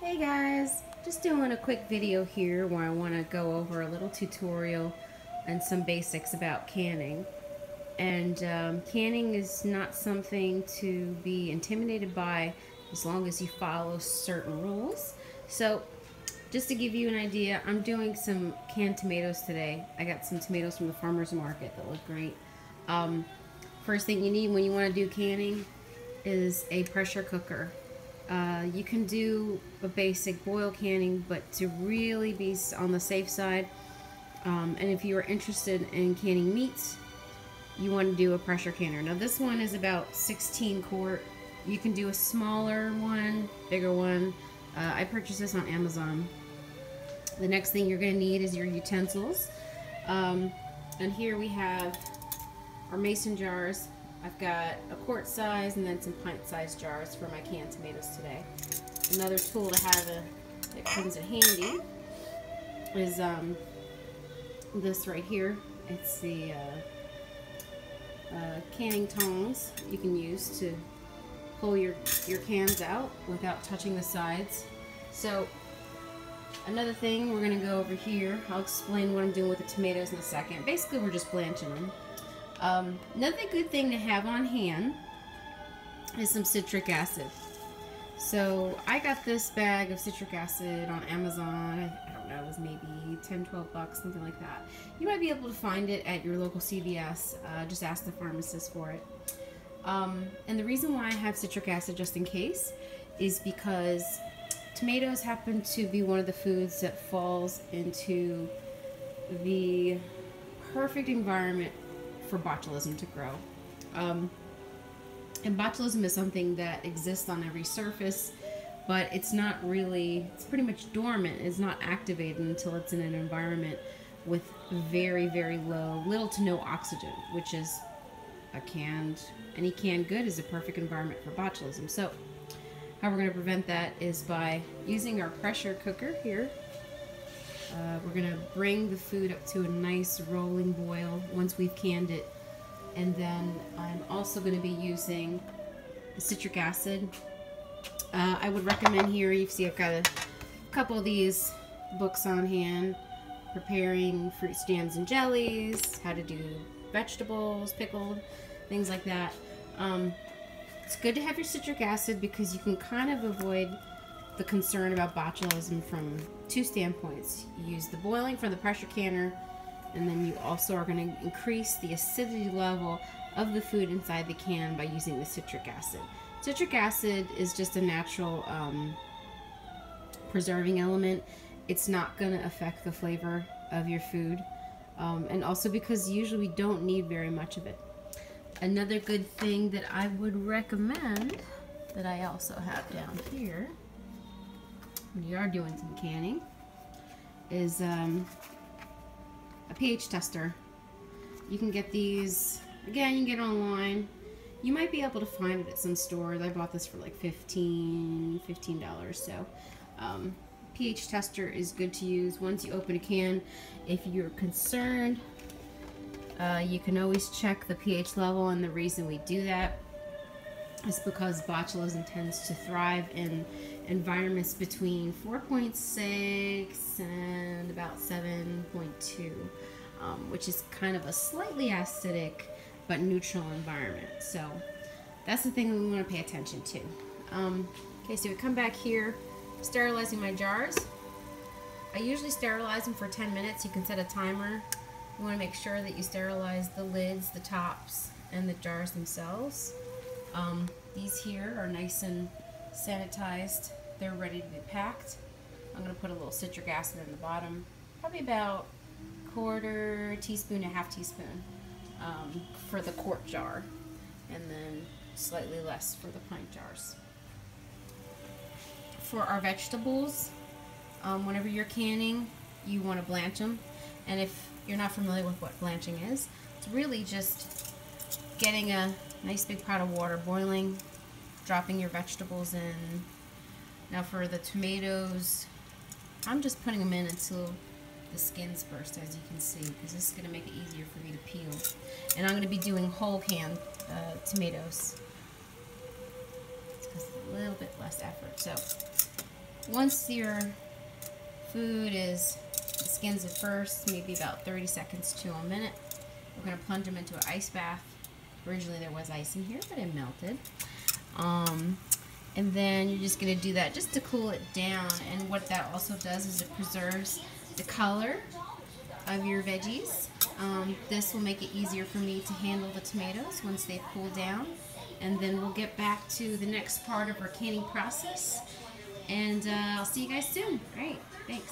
Hey guys, just doing a quick video here where I want to go over a little tutorial and some basics about canning. And canning is not something to be intimidated by as long as you follow certain rules. So just to give you an idea, I'm doing some canned tomatoes today. I got some tomatoes from the farmer's market that look great. Um, First thing you need when you want to do canning is a pressure cooker. You can do a basic boil canning, but to really be on the safe side, and if you are interested in canning meats, you want to do a pressure canner. Now this one is about 16 quart. You can do a smaller one, bigger one. I purchased this on Amazon. The next thing you're going to need is your utensils. And here we have our mason jars. I've got a quart size and then some pint size jars for my canned tomatoes today. Another tool to have that comes in handy is this right here. It's the canning tongs you can use to pull your cans out without touching the sides. So another thing we're going to go over here, I'll explain what I'm doing with the tomatoes in a second. Basically we're just blanching them. Another good thing to have on hand is some citric acid. So I got this bag of citric acid on Amazon. I don't know, it was maybe 10, 12 bucks, something like that. You might be able to find it at your local CVS. Just ask the pharmacist for it. And the reason why I have citric acid just in case is because tomatoes happen to be one of the foods that falls into the perfect environment for botulism to grow. And botulism is something that exists on every surface, but it's not really, it's pretty much dormant. It's not activated until it's in an environment with very, very low, little to no oxygen, which is any canned good is a perfect environment for botulism. So how we're going to prevent that is by using our pressure cooker here. We're going to bring the food up to a nice rolling boil once we've canned it. And then I'm also going to be using citric acid. I would recommend here, you see I've got a couple of these books on hand. Preparing fruits, jams, and jellies, how to do vegetables, pickled, things like that. It's good to have your citric acid because you can kind of avoid the concern about botulism from two standpoints. You use the boiling from the pressure canner, and then you also are going to increase the acidity level of the food inside the can by using the citric acid. Citric acid is just a natural preserving element. It's not going to affect the flavor of your food, and also because usually we don't need very much of it. Another good thing that I would recommend that I also have down here when you are doing some canning is a pH tester. You can get these, again, you can get online. You might be able to find it at some stores. I bought this for like $15. So pH tester is good to use once you open a can. If you're concerned, you can always check the pH level, and the reason we do that is because botulism tends to thrive in environments between 4.6 and about 7.2, which is kind of a slightly acidic but neutral environment. So that's the thing we want to pay attention to. Okay, so we come back here, sterilizing my jars. I usually sterilize them for 10 minutes. You can set a timer. You want to make sure that you sterilize the lids, the tops, and the jars themselves. These here are nice and sanitized. They're ready to be packed. I'm going to put a little citric acid in the bottom, probably about quarter teaspoon to half teaspoon for the quart jar, and then slightly less for the pint jars. For our vegetables, whenever you're canning, you want to blanch them. And if you're not familiar with what blanching is, it's really just getting a nice big pot of water boiling, dropping your vegetables in. Now for the tomatoes, I'm just putting them in until the skins burst, as you can see, because this is going to make it easier for me to peel. And I'm going to be doing whole canned tomatoes. It's a little bit less effort. So once your food is, the skins at first, maybe about 30 seconds to a minute, we're going to plunge them into an ice bath. Originally there was ice in here, but it melted. And then you're just going to do that just to cool it down. And what that also does is it preserves the color of your veggies. This will make it easier for me to handle the tomatoes once they cool down. And then we'll get back to the next part of our canning process. And I'll see you guys soon. All right, thanks.